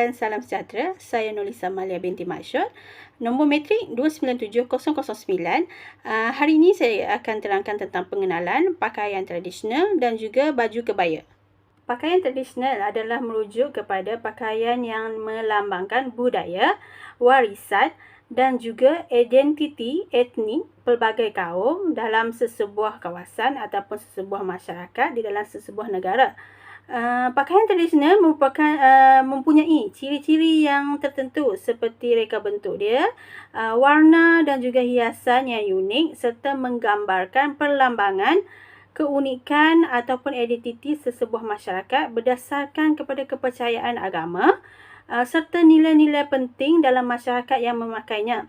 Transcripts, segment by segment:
dan salam sejahtera. Saya Nurlisa Malia binti Maksyud. Nombor matrik 297009. Hari ini saya akan terangkan tentang pengenalan pakaian tradisional dan juga baju kebaya. Pakaian tradisional adalah merujuk kepada pakaian yang melambangkan budaya, warisan dan juga identiti etnik pelbagai kaum dalam sesebuah kawasan ataupun sesebuah masyarakat di dalam sesebuah negara. Pakaian tradisional mempunyai ciri-ciri yang tertentu seperti reka bentuk dia, warna dan juga hiasan yang unik serta menggambarkan perlambangan, keunikan ataupun identiti sesebuah masyarakat berdasarkan kepada kepercayaan agama serta nilai-nilai penting dalam masyarakat yang memakainya.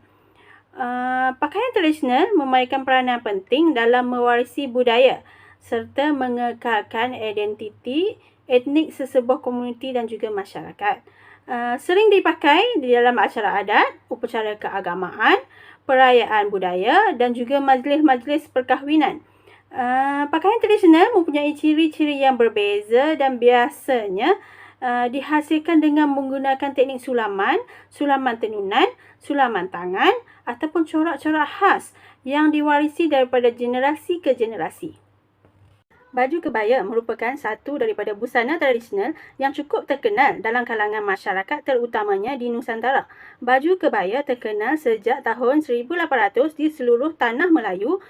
Pakaian tradisional memainkan peranan penting dalam mewarisi budaya serta mengekalkan identiti etnik sesebuah komuniti dan juga masyarakat. Sering dipakai di dalam acara adat, upacara keagamaan, perayaan budaya dan juga majlis-majlis perkahwinan. Pakaian tradisional mempunyai ciri-ciri yang berbeza dan biasanya dihasilkan dengan menggunakan teknik sulaman, sulaman tenunan, sulaman tangan ataupun corak-corak khas yang diwarisi daripada generasi ke generasi. Baju kebaya merupakan satu daripada busana tradisional yang cukup terkenal dalam kalangan masyarakat terutamanya di Nusantara. Baju kebaya terkenal sejak tahun 1800 di seluruh tanah Melayu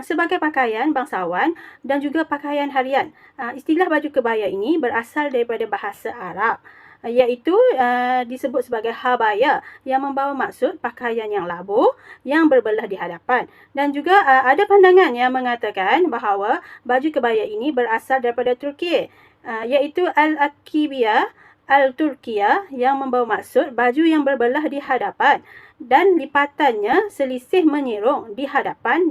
sebagai pakaian bangsawan dan juga pakaian harian. Istilah baju kebaya ini berasal daripada bahasa Arab, iaitu disebut sebagai habaya yang membawa maksud pakaian yang labuh yang berbelah di hadapan. Dan juga ada pandangan yang mengatakan bahawa baju kebaya ini berasal daripada Turki, iaitu Al-Akibiyah Al-Turkiyah yang membawa maksud baju yang berbelah di hadapan dan lipatannya selisih menyerong di hadapan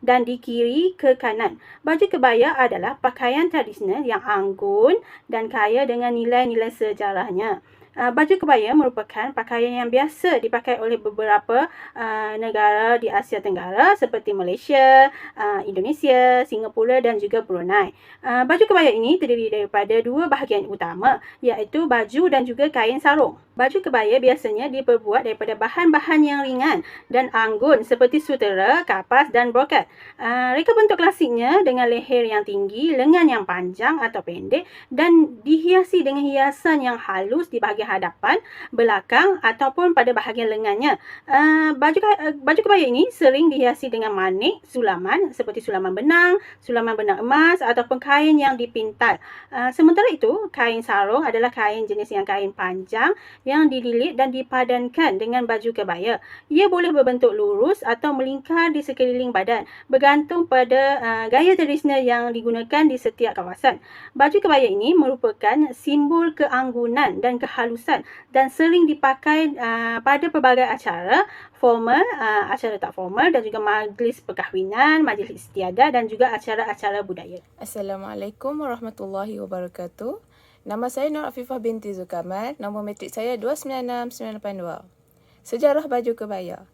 dan di kiri ke kanan. Baju kebaya adalah pakaian tradisional yang anggun dan kaya dengan nilai-nilai sejarahnya. Baju kebaya merupakan pakaian yang biasa dipakai oleh beberapa negara di Asia Tenggara seperti Malaysia, Indonesia, Singapura dan juga Brunei. Baju kebaya ini terdiri daripada dua bahagian utama, iaitu baju dan juga kain sarung. Baju kebaya biasanya diperbuat daripada bahan-bahan yang ringan dan anggun seperti sutera, kapas dan brokat. Reka bentuk klasiknya dengan leher yang tinggi, lengan yang panjang atau pendek dan dihiasi dengan hiasan yang halus di bahagian hadapan, belakang ataupun pada bahagian lengannya. Baju kebaya ini sering dihiasi dengan manik, sulaman seperti sulaman benang emas ataupun kain yang dipintal. Sementara itu, kain sarung adalah kain jenis yang kain panjang yang dililit dan dipadankan dengan baju kebaya. Ia boleh berbentuk lurus atau melingkar di sekeliling badan, bergantung pada gaya tradisional yang digunakan di setiap kawasan. Baju kebaya ini merupakan simbol keanggunan dan kehalusan dan sering dipakai pada pelbagai acara formal, acara tak formal dan juga majlis perkahwinan, majlis istiadat dan juga acara-acara budaya. Assalamualaikum warahmatullahi wabarakatuh. Nama saya Nur Afifah binti Zulkarnain. Nombor matrik saya 296982. Sejarah baju kebaya.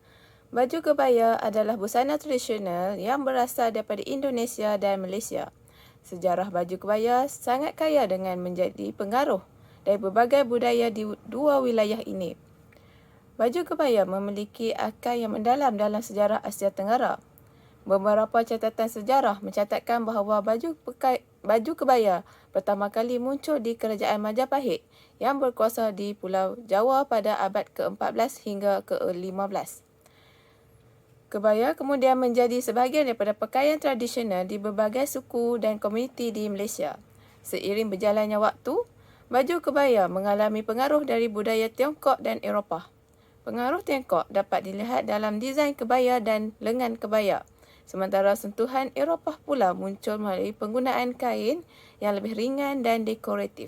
Baju kebaya adalah busana tradisional yang berasal daripada Indonesia dan Malaysia. Sejarah baju kebaya sangat kaya dengan menjadi pengaruh dari berbagai budaya di dua wilayah ini. Baju kebaya memiliki akar yang mendalam dalam sejarah Asia Tenggara. Beberapa catatan sejarah mencatatkan bahawa baju kebaya pertama kali muncul di Kerajaan Majapahit yang berkuasa di Pulau Jawa pada abad ke-14 hingga ke-15. Kebaya kemudian menjadi sebahagian daripada pakaian tradisional di berbagai suku dan komuniti di Malaysia. Seiring berjalannya waktu, baju kebaya mengalami pengaruh dari budaya Tiongkok dan Eropah. Pengaruh Tiongkok dapat dilihat dalam desain kebaya dan lengan kebaya. Sementara sentuhan Eropah pula muncul melalui penggunaan kain yang lebih ringan dan dekoratif.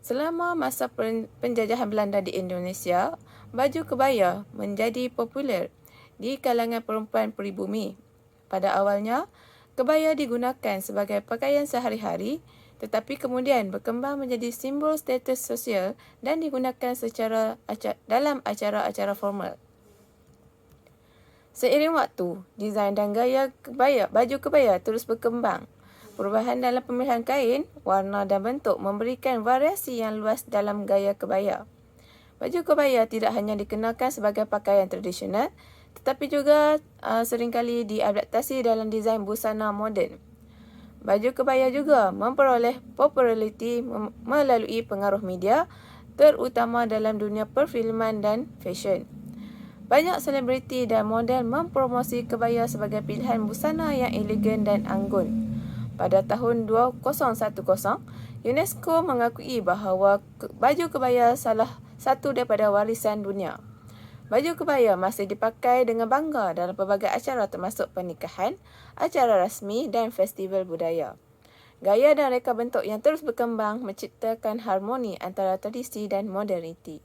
Selama masa penjajahan Belanda di Indonesia, baju kebaya menjadi popular di kalangan perempuan peribumi. Pada awalnya, kebaya digunakan sebagai pakaian sehari-hari, tetapi kemudian berkembang menjadi simbol status sosial dan digunakan dalam acara-acara formal. Seiring waktu, desain dan gaya baju kebaya terus berkembang. Perubahan dalam pemilihan kain, warna dan bentuk memberikan variasi yang luas dalam gaya kebaya. Baju kebaya tidak hanya dikenakan sebagai pakaian tradisional, tetapi juga seringkali diadaptasi dalam desain busana moden. Baju kebaya juga memperoleh populariti melalui pengaruh media, terutama dalam dunia perfilman dan fashion. Banyak selebriti dan model mempromosi kebaya sebagai pilihan busana yang elegan dan anggun. Pada tahun 2010, UNESCO mengakui bahawa baju kebaya salah satu daripada warisan dunia. Baju kebaya masih dipakai dengan bangga dalam pelbagai acara termasuk pernikahan, acara rasmi dan festival budaya. Gaya dan reka bentuk yang terus berkembang menciptakan harmoni antara tradisi dan moderniti.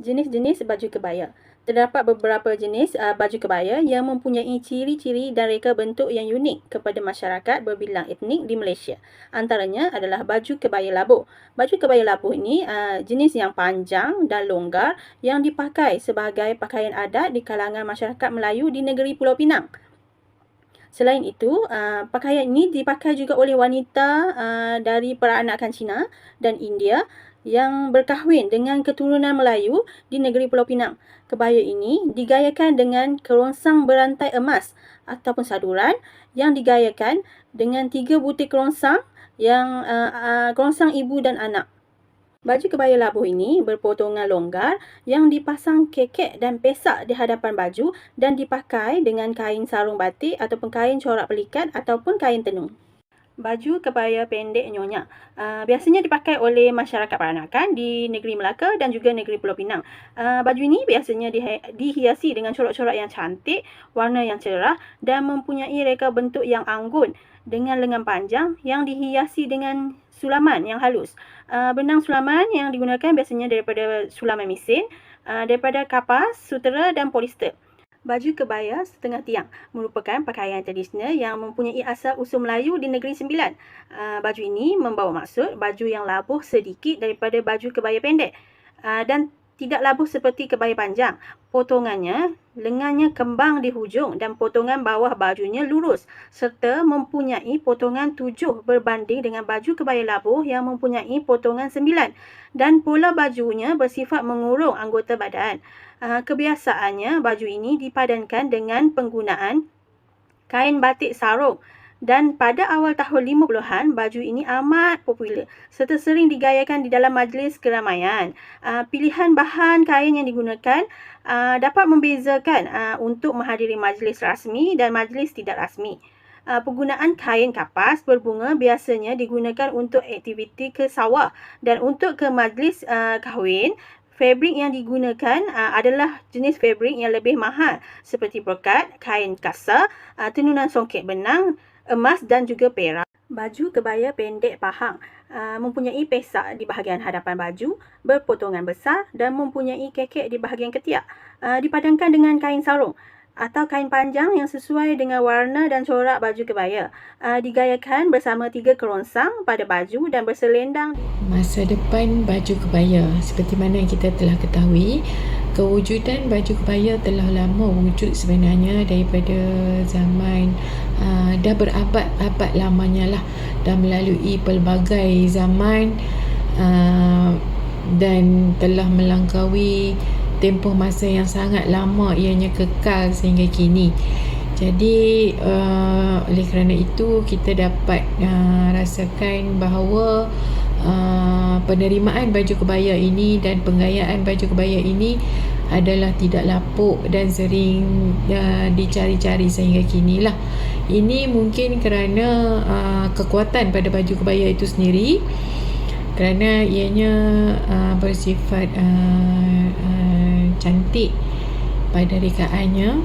Jenis-jenis baju kebaya. Terdapat beberapa jenis baju kebaya yang mempunyai ciri-ciri dan reka bentuk yang unik kepada masyarakat berbilang etnik di Malaysia. Antaranya adalah baju kebaya labuh. Baju kebaya labuh ini jenis yang panjang dan longgar yang dipakai sebagai pakaian adat di kalangan masyarakat Melayu di negeri Pulau Pinang. Selain itu, pakaian ini dipakai juga oleh wanita dari peranakan Cina dan India yang berkahwin dengan keturunan Melayu di negeri Pulau Pinang. Kebaya ini digayakan dengan kerongsang berantai emas ataupun saduran yang digayakan dengan 3 butir kerongsang yang kerongsang ibu dan anak. Baju kebaya labuh ini berpotongan longgar yang dipasang kekek dan pesak di hadapan baju dan dipakai dengan kain sarung batik ataupun kain corak pelikat ataupun kain tenung. Baju kebaya pendek nyonya biasanya dipakai oleh masyarakat peranakan di negeri Melaka dan juga negeri Pulau Pinang. Baju ini biasanya dihiasi dengan corak-corak yang cantik, warna yang cerah dan mempunyai reka bentuk yang anggun dengan lengan panjang yang dihiasi dengan sulaman yang halus. Benang sulaman yang digunakan biasanya daripada sulaman mesin, daripada kapas, sutera dan polister. Baju kebaya setengah tiang merupakan pakaian tradisional yang mempunyai asal usul Melayu di Negeri Sembilan. Baju ini membawa maksud baju yang labuh sedikit daripada baju kebaya pendek dan tidak labuh seperti kebaya panjang. Potongannya, lengannya kembang di hujung dan potongan bawah bajunya lurus serta mempunyai potongan 7 berbanding dengan baju kebaya labuh yang mempunyai potongan 9 dan pola bajunya bersifat mengurung anggota badan. Kebiasaannya, baju ini dipadankan dengan penggunaan kain batik sarung dan pada awal tahun 50-an, baju ini amat popular serta sering digayakan di dalam majlis keramaian. Pilihan bahan kain yang digunakan dapat membezakan untuk menghadiri majlis rasmi dan majlis tidak rasmi. Penggunaan kain kapas berbunga biasanya digunakan untuk aktiviti ke sawah dan untuk ke majlis kahwin. Fabrik yang digunakan adalah jenis fabrik yang lebih mahal seperti brokat, kain kasar, tenunan songket benang, emas dan juga perak. Baju kebaya pendek pahang mempunyai pesak di bahagian hadapan baju, berpotongan besar dan mempunyai kekek di bahagian ketiak. Dipadankan dengan kain sarung atau kain panjang yang sesuai dengan warna dan corak baju kebaya. Digayakan bersama 3 kerongsang pada baju dan berselendang. Masa depan baju kebaya, seperti mana yang kita telah ketahui, kewujudan baju kebaya telah lama wujud sebenarnya daripada zaman dah berabad-abad lamanya lah, dah melalui pelbagai zaman dan telah melangkaui tempoh masa yang sangat lama ianya kekal sehingga kini. Jadi oleh kerana itu kita dapat rasakan bahawa penerimaan baju kebaya ini dan penggayaan baju kebaya ini adalah tidak lapuk dan sering dicari-cari sehingga kini lah. Ini mungkin kerana kekuatan pada baju kebaya itu sendiri, kerana ianya bersifat cantik pada rekaannya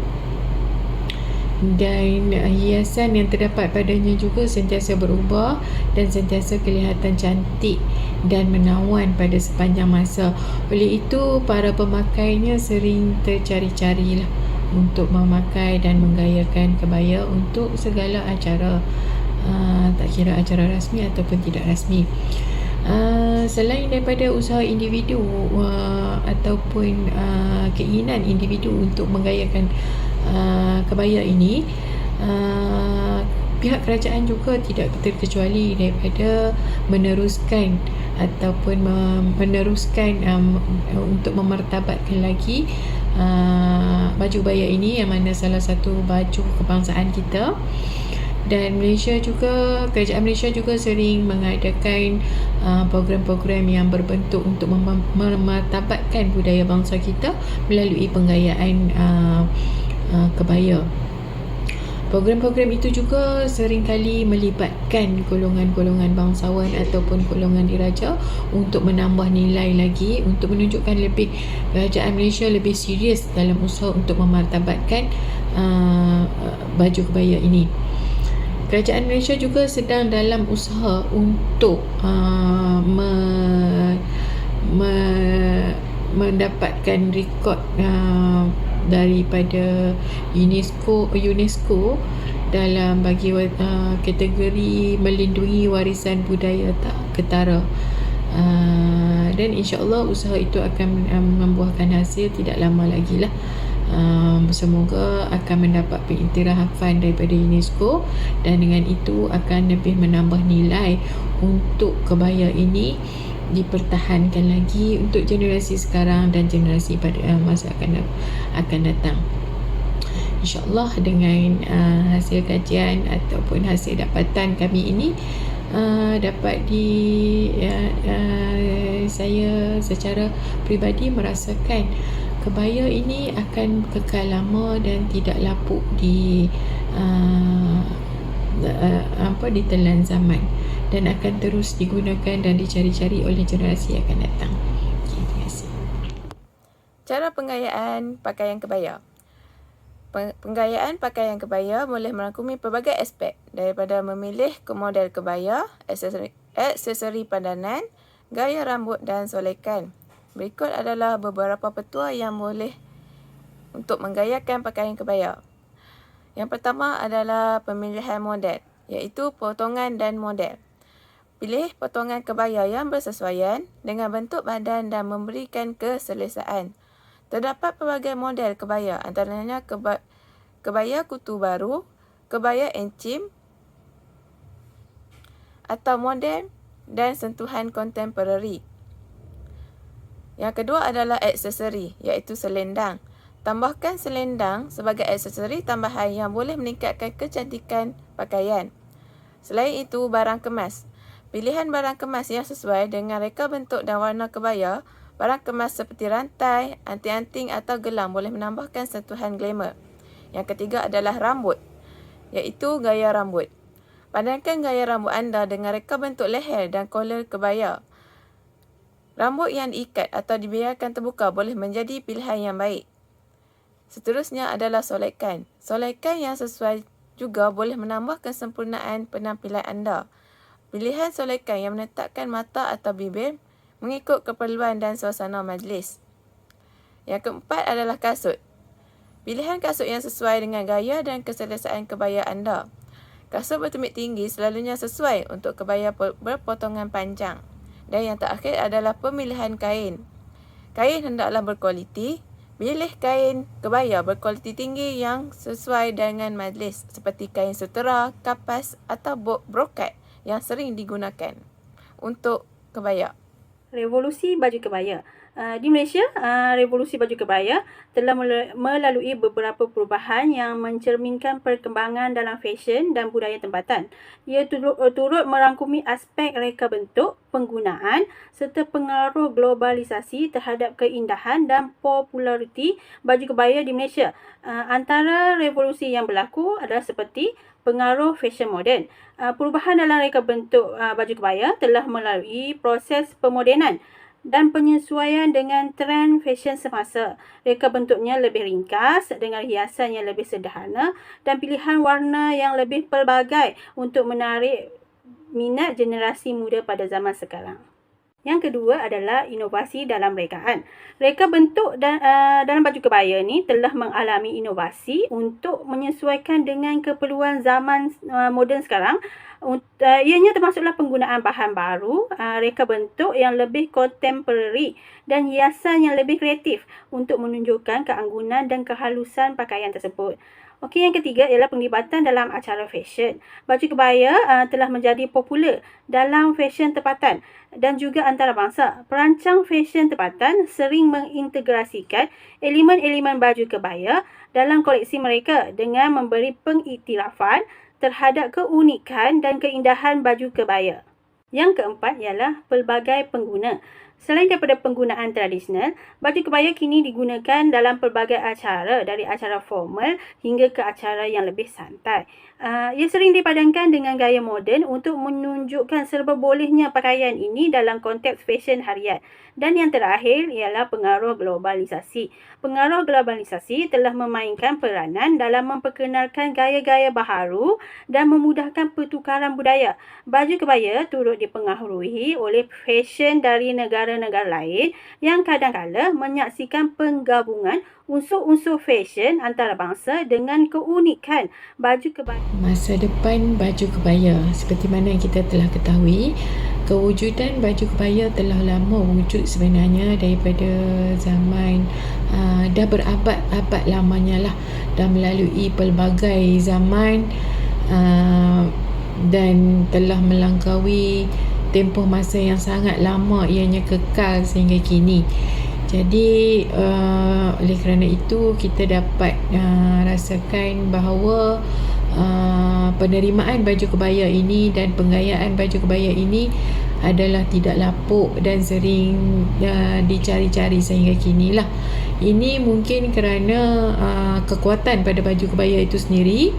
dan hiasan yang terdapat padanya juga sentiasa berubah dan sentiasa kelihatan cantik dan menawan pada sepanjang masa. Oleh itu para pemakainya sering tercari-carilah untuk memakai dan menggayakan kebaya untuk segala acara, tak kira acara rasmi ataupun tidak rasmi. Selain daripada usaha individu ataupun keinginan individu untuk menggayakan kebaya ini, pihak kerajaan juga tidak terkecuali daripada meneruskan ataupun meneruskan untuk memartabatkan lagi baju kebaya ini, yang mana salah satu baju kebangsaan kita. Dan Malaysia juga, kerajaan Malaysia juga sering mengadakan program-program yang berbentuk untuk memartabatkan budaya bangsa kita melalui penggayaan kebaya. Program-program itu juga seringkali melibatkan golongan-golongan bangsawan ataupun golongan diraja untuk menambah nilai lagi, untuk menunjukkan lebih kerajaan Malaysia lebih serius dalam usaha untuk memartabatkan baju kebaya ini. Kerajaan Malaysia juga sedang dalam usaha untuk mendapatkan rekod daripada UNESCO dalam bagi kategori melindungi warisan budaya tak ketara. Dan insya-Allah usaha itu akan membuahkan hasil tidak lama lagi lah. Semoga akan mendapat pengiktirafan daripada UNESCO, dan dengan itu akan lebih menambah nilai untuk kebaya ini dipertahankan lagi untuk generasi sekarang dan generasi pada masa akan datang. InsyaAllah dengan hasil kajian ataupun hasil dapatan kami ini dapat saya secara peribadi merasakan kebaya ini akan kekal lama dan tidak lapuk ditelan zaman, dan akan terus digunakan dan dicari-cari oleh generasi yang akan datang. Okay, terima kasih. Cara penggayaan pakaian kebaya. Penggayaan pakaian kebaya boleh merangkumi pelbagai aspek, daripada memilih model kebaya, aksesori padanan, gaya rambut dan solekan. Berikut adalah beberapa petua yang boleh untuk menggayakan pakaian kebaya. Yang pertama adalah pemilihan model, iaitu potongan dan model. Pilih potongan kebaya yang bersesuaian dengan bentuk badan dan memberikan keselesaan. Terdapat pelbagai model kebaya, antaranya kebaya kutu baru, kebaya encim atau moden dan sentuhan kontemporari. Yang kedua adalah aksesori, iaitu selendang. Tambahkan selendang sebagai aksesori tambahan yang boleh meningkatkan kecantikan pakaian. Selain itu, barang kemas. Pilihan barang kemas yang sesuai dengan reka bentuk dan warna kebaya. Barang kemas seperti rantai, anting-anting atau gelang boleh menambahkan sentuhan glamour. Yang ketiga adalah rambut, iaitu gaya rambut. Padankan gaya rambut anda dengan reka bentuk leher dan collar kebaya. Rambut yang diikat atau dibiarkan terbuka boleh menjadi pilihan yang baik. Seterusnya adalah solekan. Solekan yang sesuai juga boleh menambah kesempurnaan penampilan anda. Pilihan solekan yang menetapkan mata atau bibir mengikut keperluan dan suasana majlis. Yang keempat adalah kasut. Pilihan kasut yang sesuai dengan gaya dan keselesaan kebaya anda. Kasut bertumit tinggi selalunya sesuai untuk kebaya berpotongan panjang. Dan yang terakhir adalah pemilihan kain. Kain hendaklah berkualiti. Pilih kain kebaya berkualiti tinggi yang sesuai dengan majlis, seperti kain sutera, kapas atau brokat yang sering digunakan untuk kebaya. Revolusi baju kebaya. Di Malaysia, revolusi baju kebaya telah melalui beberapa perubahan yang mencerminkan perkembangan dalam fashion dan budaya tempatan. Ia turut merangkumi aspek reka bentuk, penggunaan serta pengaruh globalisasi terhadap keindahan dan populariti baju kebaya di Malaysia. Antara revolusi yang berlaku adalah seperti pengaruh fashion moden. Perubahan dalam reka bentuk baju kebaya telah melalui proses pemodenan dan penyesuaian dengan trend fashion semasa. Reka bentuknya lebih ringkas dengan hiasan yang lebih sederhana dan pilihan warna yang lebih pelbagai untuk menarik minat generasi muda pada zaman sekarang. Yang kedua adalah inovasi dalam rekaan. Reka bentuk dalam baju kebaya ni telah mengalami inovasi untuk menyesuaikan dengan keperluan zaman moden sekarang. Ianya termasuklah penggunaan bahan baru, reka bentuk yang lebih kontemporari dan hiasan yang lebih kreatif untuk menunjukkan keanggunan dan kehalusan pakaian tersebut. Okey, yang ketiga ialah penglibatan dalam acara fashion. Baju kebaya telah menjadi popular dalam fashion tempatan dan juga antarabangsa. Perancang fashion tempatan sering mengintegrasikan elemen-elemen baju kebaya dalam koleksi mereka dengan memberi pengiktirafan terhadap keunikan dan keindahan baju kebaya. Yang keempat ialah pelbagai pengguna. Selain daripada penggunaan tradisional, baju kebaya kini digunakan dalam pelbagai acara, dari acara formal hingga ke acara yang lebih santai. Ia sering dipadankan dengan gaya moden untuk menunjukkan serba bolehnya pakaian ini dalam konteks fashion harian. Dan yang terakhir ialah pengaruh globalisasi. Pengaruh globalisasi telah memainkan peranan dalam memperkenalkan gaya-gaya baharu dan memudahkan pertukaran budaya. Baju kebaya turut dipengaruhi oleh fashion dari negara-negara lain yang kadang-kala menyaksikan penggabungan unsur-unsur fashion antarabangsa dengan keunikan baju kebaya. Masa depan baju kebaya, seperti mana yang kita telah ketahui, kewujudan baju kebaya telah lama wujud sebenarnya daripada zaman dah berabad-abad lamanya lah, dah melalui pelbagai zaman dan telah melangkaui tempoh masa yang sangat lama, ianya kekal sehingga kini. Jadi oleh kerana itu kita dapat rasakan bahawa penerimaan baju kebaya ini dan penggayaan baju kebaya ini adalah tidak lapuk dan sering dicari-cari sehingga kini lah. Ini mungkin kerana kekuatan pada baju kebaya itu sendiri,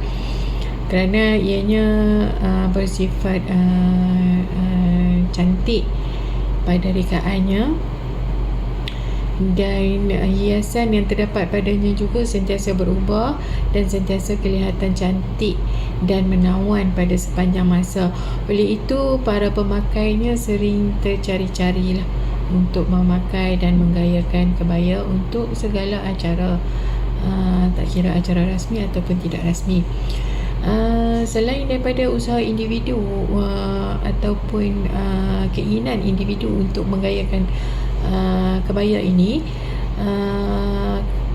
kerana ianya bersifat cantik pada rekaannya, dan hiasan yang terdapat padanya juga sentiasa berubah dan sentiasa kelihatan cantik dan menawan pada sepanjang masa. Oleh itu para pemakainya sering tercari-carilah untuk memakai dan menggayakan kebaya untuk segala acara, tak kira acara rasmi ataupun tidak rasmi. Selain daripada usaha individu ataupun keinginan individu untuk menggayakan kebaya ini,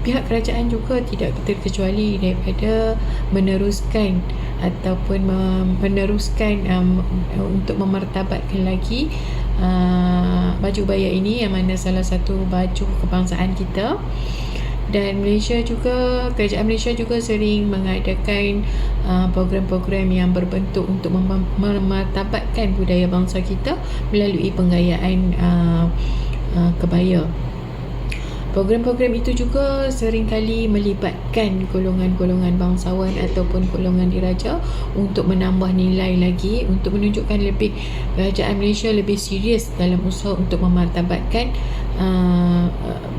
pihak kerajaan juga tidak terkecuali daripada meneruskan ataupun meneruskan untuk memartabatkan lagi baju kebaya ini, yang mana salah satu baju kebangsaan kita. Dan Malaysia juga, kerajaan Malaysia juga sering mengadakan program-program yang berbentuk untuk memartabatkan budaya bangsa kita melalui penggayaan kebaya. Program-program itu juga seringkali melibatkan golongan-golongan bangsawan ataupun golongan diraja untuk menambah nilai lagi, untuk menunjukkan lebih kerajaan Malaysia lebih serius dalam usaha untuk memartabatkan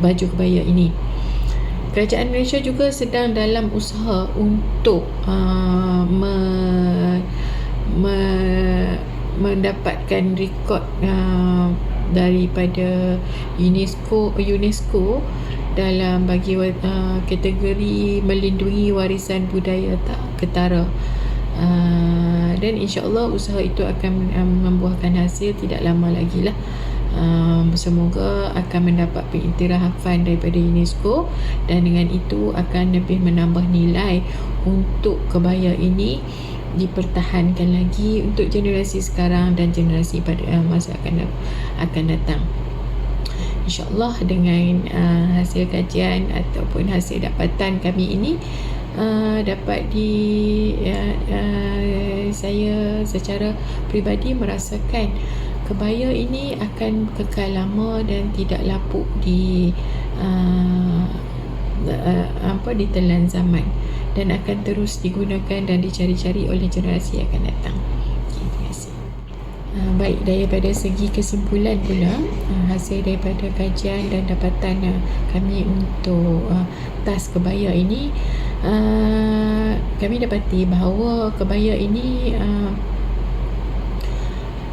baju kebaya ini. Kerajaan Malaysia juga sedang dalam usaha untuk mendapatkan rekod daripada UNESCO dalam bagi kategori melindungi warisan budaya tak ketara. Dan insya-Allah usaha itu akan membuahkan hasil tidak lama lagi lah. Semoga akan mendapat pengiktirafan daripada UNESCO, dan dengan itu akan lebih menambah nilai untuk kebaya ini dipertahankan lagi untuk generasi sekarang dan generasi pada masa akan datang. InsyaAllah dengan hasil kajian ataupun hasil dapatan kami ini dapat saya secara peribadi merasakan kebaya ini akan kekal lama dan tidak lapuk ditelan zaman, dan akan terus digunakan dan dicari-cari oleh generasi yang akan datang. Terima kasih. Baik, daripada segi kesimpulan pula, hasil daripada kajian dan dapatan kami untuk tas kebaya ini, kami dapati bahawa kebaya ini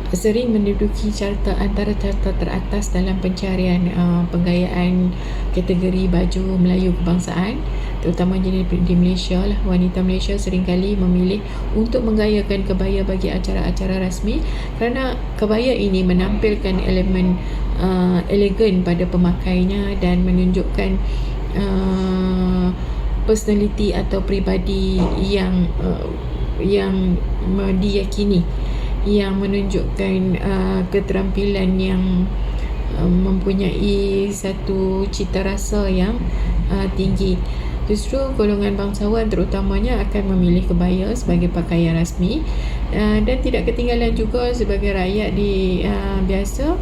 sering menduduki antara carta teratas dalam pencarian penggayaan kategori baju Melayu kebangsaan, terutama di Malaysia lah. Wanita Malaysia seringkali memilih untuk menggayakan kebaya bagi acara-acara rasmi kerana kebaya ini menampilkan elemen elegan pada pemakainya dan menunjukkan personality atau pribadi yang diyakini, yang menunjukkan keterampilan yang mempunyai satu cita rasa yang tinggi. Justru golongan bangsawan terutamanya akan memilih kebaya sebagai pakaian rasmi, dan tidak ketinggalan juga sebagai rakyat biasa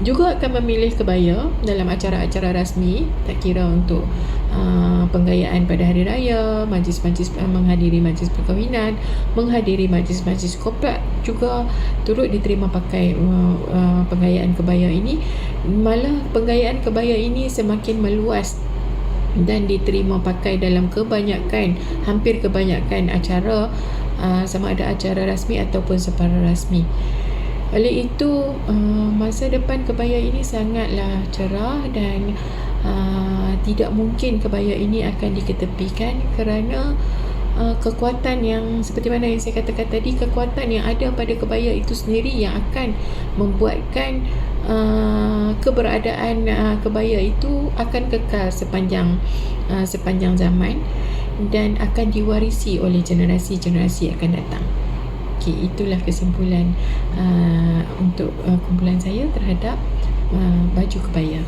juga akan memilih kebaya dalam acara-acara rasmi, tak kira untuk penggayaan pada hari raya, menghadiri majlis perkahwinan, menghadiri majlis-majlis korporat juga turut diterima pakai penggayaan kebaya ini. Malah penggayaan kebaya ini semakin meluas dan diterima pakai dalam hampir kebanyakan acara, sama ada acara rasmi ataupun separa rasmi. Oleh itu, masa depan kebaya ini sangatlah cerah dan tidak mungkin kebaya ini akan diketepikan kerana kekuatan yang seperti mana yang saya katakan tadi, kekuatan yang ada pada kebaya itu sendiri yang akan membuatkan keberadaan kebaya itu akan kekal sepanjang zaman dan akan diwarisi oleh generasi-generasi akan datang. Okey, itulah kesimpulan untuk kumpulan saya terhadap baju kebaya.